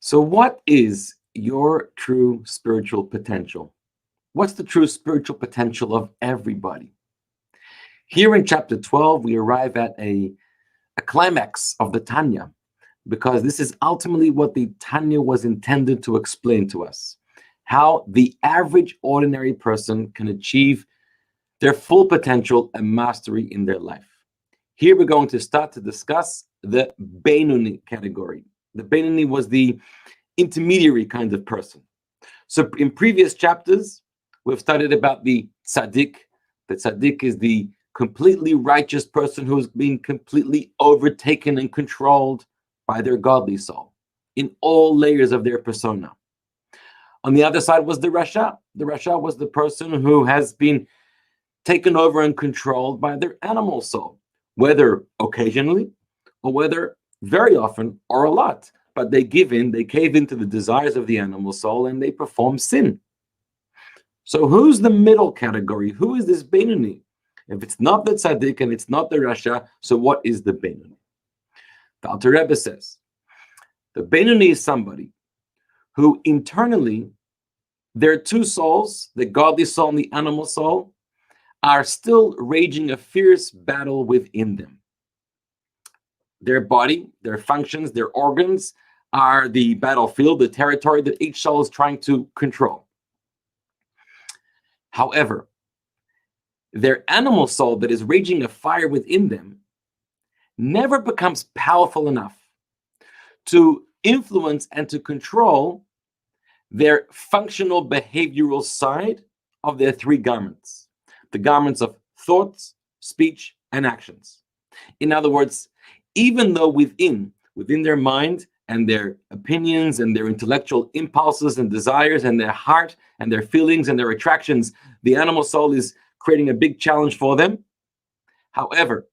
So what is your true spiritual potential? What's the true spiritual potential of everybody? Here in chapter 12, we arrive at a climax of the Tanya, because this is ultimately what the Tanya was intended to explain to us: how the average ordinary person can achieve their full potential and mastery in their life. Here we're going to start to discuss the Benoni category. The Benoni was the intermediary kind of person. So in previous chapters, we've studied about the tzaddik. The tzaddik is the completely righteous person who's been completely overtaken and controlled by their godly soul in all layers of their persona. On the other side was the Rasha. The Rasha was the person who has been taken over and controlled by their animal soul, whether occasionally or whether very often or a lot. But they cave into the desires of the animal soul, and they perform sin. So who's the middle category? Who is this Benoni? If it's not the tzaddik and it's not the Rasha, so what is the Benoni? The Alter Rebbe says, the Benoni is somebody who internally, their two souls, the godly soul and the animal soul, are still raging a fierce battle within them. Their body, their functions, their organs are the battlefield, the territory that each soul is trying to control. However, their animal soul that is raging a fire within them never becomes powerful enough to influence and to control their functional behavioral side of their three garments: the garments of thoughts, speech, and actions. In other words, even though within their mind and their opinions and their intellectual impulses and desires and their heart and their feelings and their attractions, the animal soul is creating a big challenge for them. However,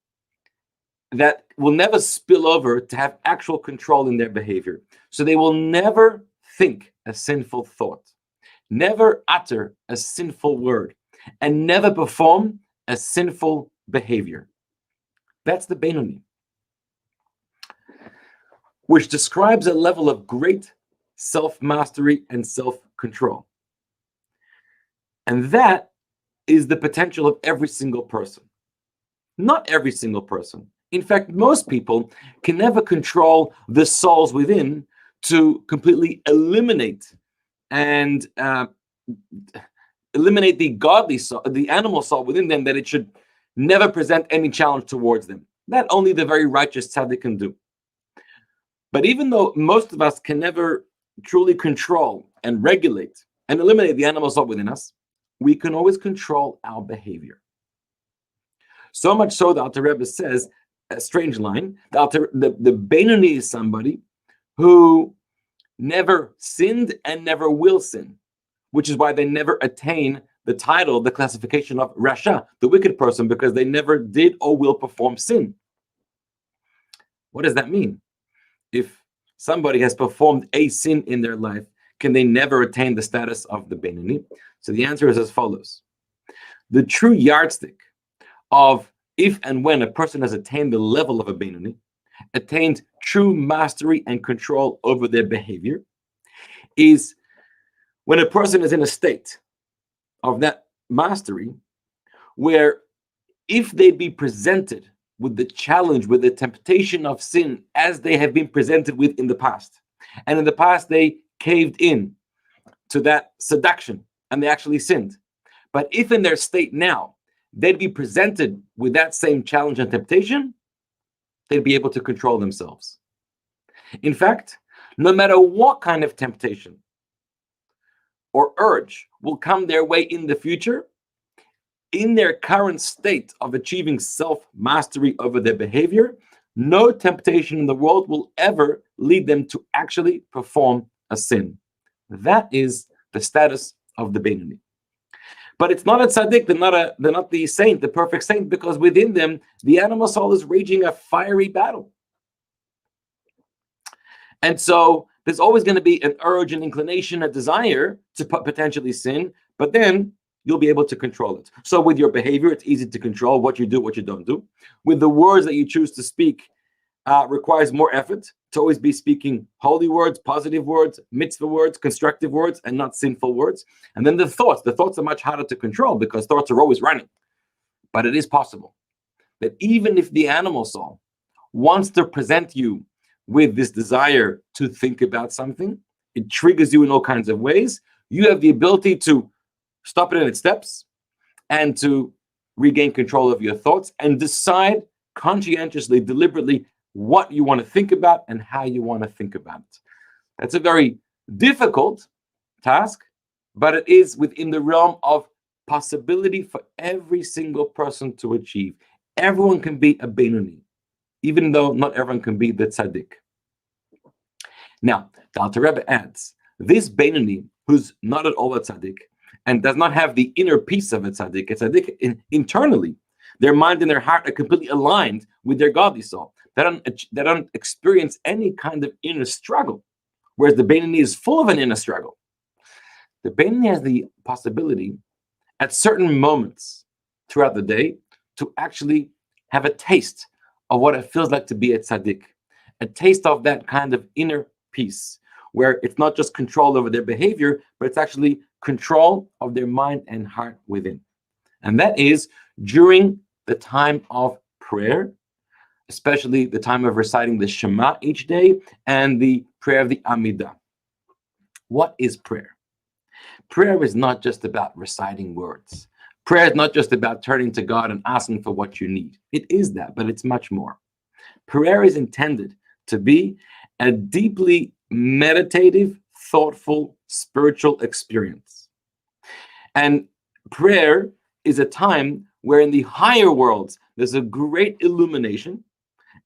that will never spill over to have actual control in their behavior. So they will never think a sinful thought, never utter a sinful word, and never perform a sinful behavior. That's the Benoni, which describes a level of great self-mastery and self-control. And that is the potential of every single person. Not every single person. In fact, most people can never control the souls within to completely eliminate and eliminate the godly soul, the animal soul within them, that it should never present any challenge towards them. That only the very righteous tzaddik can do. But even though most of us can never truly control and regulate and eliminate the animal soul within us, we can always control our behavior. So much so that Alter Rebbe says, a strange line, the Benoni is somebody who never sinned and never will sin, which is why they never attain the title, the classification of Rasha, the wicked person, because they never did or will perform sin. What does that mean? If somebody has performed a sin in their life, can they never attain the status of the Benoni? So the answer is as follows. The true yardstick of if and when a person has attained the level of a Benoni, attained true mastery and control over their behavior, is when a person is in a state of that mastery where if they be presented with the challenge, with the temptation of sin as they have been presented with in the past, and in the past they caved in to that seduction and they actually sinned. But if in their state now, they'd be presented with that same challenge and temptation, they'd be able to control themselves. In fact, no matter what kind of temptation or urge will come their way in the future, in their current state of achieving self-mastery over their behavior, no temptation in the world will ever lead them to actually perform a sin. That is the status of the Benoni. But it's not a tzaddik, they're not the saint, the perfect saint, because within them, the animal soul is raging a fiery battle. And so there's always going to be an urge, an inclination, a desire to potentially sin, but then you'll be able to control it. So with your behavior, it's easy to control what you do, what you don't do. With the words that you choose to speak, requires more effort to always be speaking holy words, positive words, mitzvah words, constructive words, and not sinful words. And then the thoughts are much harder to control because thoughts are always running. But it is possible that even if the animal soul wants to present you with this desire to think about something, it triggers you in all kinds of ways. You have the ability to stop it in its steps and to regain control of your thoughts and decide conscientiously, deliberately, what you want to think about and how you want to think about it. That's a very difficult task, but it is within the realm of possibility for every single person to achieve. Everyone can be a Benoni, even though not everyone can be the tzaddik. Now, the Alter Rebbe adds, this Benoni, who's not at all a tzaddik and does not have the inner peace of a tzaddik internally, their mind and their heart are completely aligned with their godly soul. They don't experience any kind of inner struggle, whereas the Benoni is full of an inner struggle. The Benoni has the possibility at certain moments throughout the day to actually have a taste of what it feels like to be a tzaddik, a taste of that kind of inner peace, where it's not just control over their behavior, but it's actually control of their mind and heart within. And that is during the time of prayer, especially the time of reciting the Shema each day and the prayer of the Amidah. What is prayer? Prayer is not just about reciting words. Prayer is not just about turning to God and asking for what you need. It is that, but it's much more. Prayer is intended to be a deeply meditative, thoughtful, spiritual experience. And prayer is a time where in the higher worlds, there's a great illumination.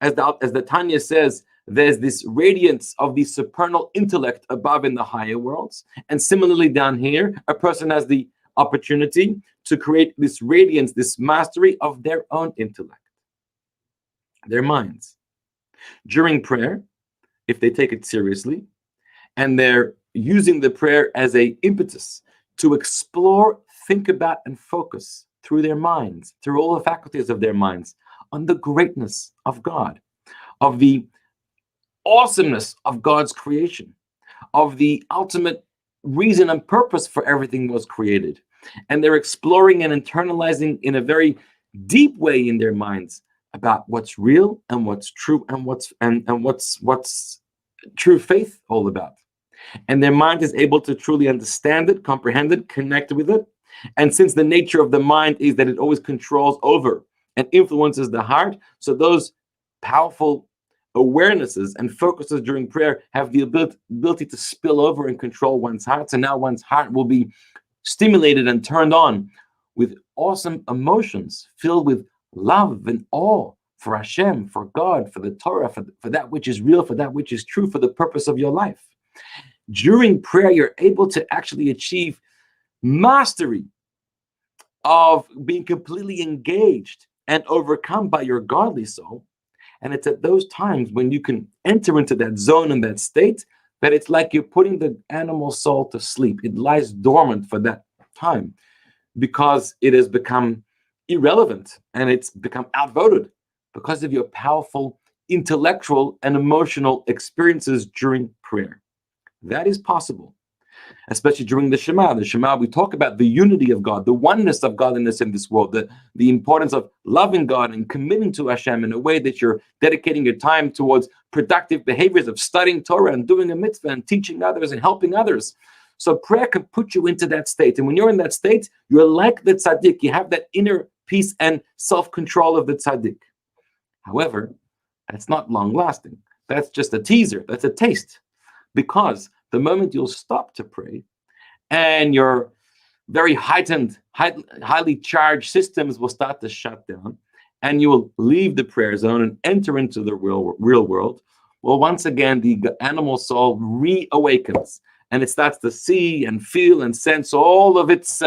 As the Tanya says, there's this radiance of the supernal intellect above in the higher worlds. And similarly down here, a person has the opportunity to create this radiance, this mastery of their own intellect, their minds. During prayer, if they take it seriously, and they're using the prayer as an impetus to explore, think about, and focus through their minds, through all the faculties of their minds, on the greatness of God, of the awesomeness of God's creation, of the ultimate reason and purpose for everything was created. And they're exploring and internalizing in a very deep way in their minds about what's real and what's true and what's true faith all about. And their mind is able to truly understand it, comprehend it, connect with it. And since the nature of the mind is that it always controls over and influences the heart, so those powerful awarenesses and focuses during prayer have the ability to spill over and control one's heart. So now one's heart will be stimulated and turned on with awesome emotions, filled with love and awe for Hashem, for God, for the Torah, for that which is real, for that which is true, for the purpose of your life. During prayer, you're able to actually achieve mastery of being completely engaged and overcome by your godly soul. And it's at those times when you can enter into that zone and that state that it's like you're putting the animal soul to sleep. It lies dormant for that time because it has become irrelevant and it's become outvoted because of your powerful intellectual and emotional experiences during prayer. That is possible, especially during the Shema. The Shema, we talk about the unity of God, the oneness of godliness in this world, the importance of loving God and committing to Hashem in a way that you're dedicating your time towards productive behaviors of studying Torah and doing a mitzvah and teaching others and helping others. So prayer can put you into that state. And when you're in that state, you're like the tzaddik. You have that inner peace and self-control of the tzaddik. However, that's not long-lasting. That's just a teaser. That's a taste. Because the moment you'll stop to pray and your very heightened, highly charged systems will start to shut down and you will leave the prayer zone and enter into the real world, well, once again, the animal soul reawakens and it starts to see and feel and sense all of its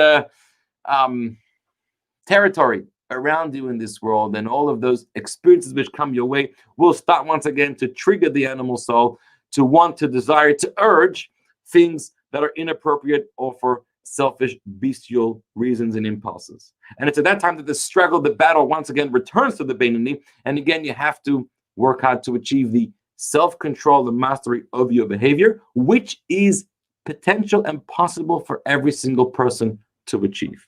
territory around you in this world, and all of those experiences which come your way will start once again to trigger the animal soul to want, to desire, to urge things that are inappropriate or for selfish, bestial reasons and impulses. And it's at that time that the struggle, the battle once again returns to the Benoni. And again, you have to work hard to achieve the self-control and mastery of your behavior, which is potential and possible for every single person to achieve.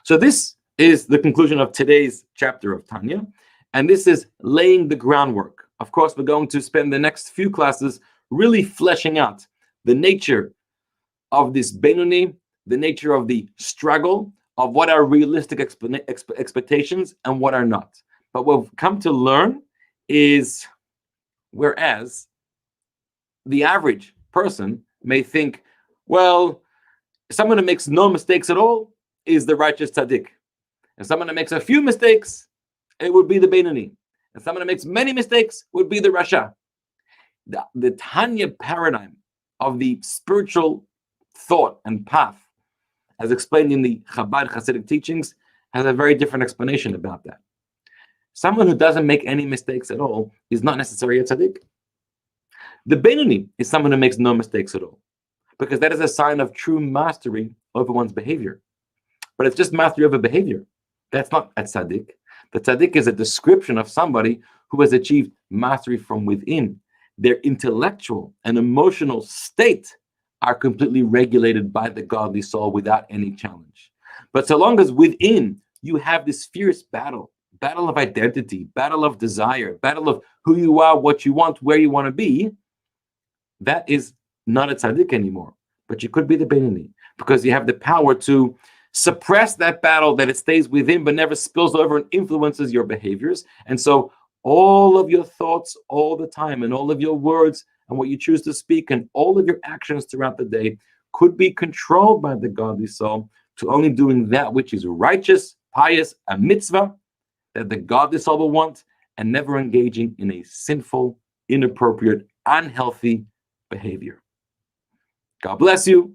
So this is the conclusion of today's chapter of Tanya, and this is laying the groundwork. Of course, we're going to spend the next few classes really fleshing out the nature of this Benoni, the nature of the struggle, of what are realistic expectations and what are not. But what we've come to learn is, whereas the average person may think, well, someone who makes no mistakes at all is the righteous tzaddik. And someone who makes a few mistakes, it would be the Benoni. And someone who makes many mistakes would be the Rasha. The Tanya paradigm of the spiritual thought and path, as explained in the Chabad Hasidic teachings, has a very different explanation about that. Someone who doesn't make any mistakes at all is not necessarily a tzaddik. The Benoni is someone who makes no mistakes at all, because that is a sign of true mastery over one's behavior. But it's just mastery over behavior. That's not a tzaddik. The tzaddik is a description of somebody who has achieved mastery from within. Their intellectual and emotional state are completely regulated by the godly soul without any challenge. But so long as within you have this fierce battle of identity, battle of desire, battle of who you are, what you want, where you want to be, that is not a tzaddik anymore. But you could be the Benoni, because you have the power to suppress that battle, that it stays within but never spills over and influences your behaviors. And so all of your thoughts all the time, and all of your words and what you choose to speak, and all of your actions throughout the day could be controlled by the godly soul to only doing that which is righteous, pious, a mitzvah that the godly soul will want, and never engaging in a sinful, inappropriate, unhealthy behavior. God bless you.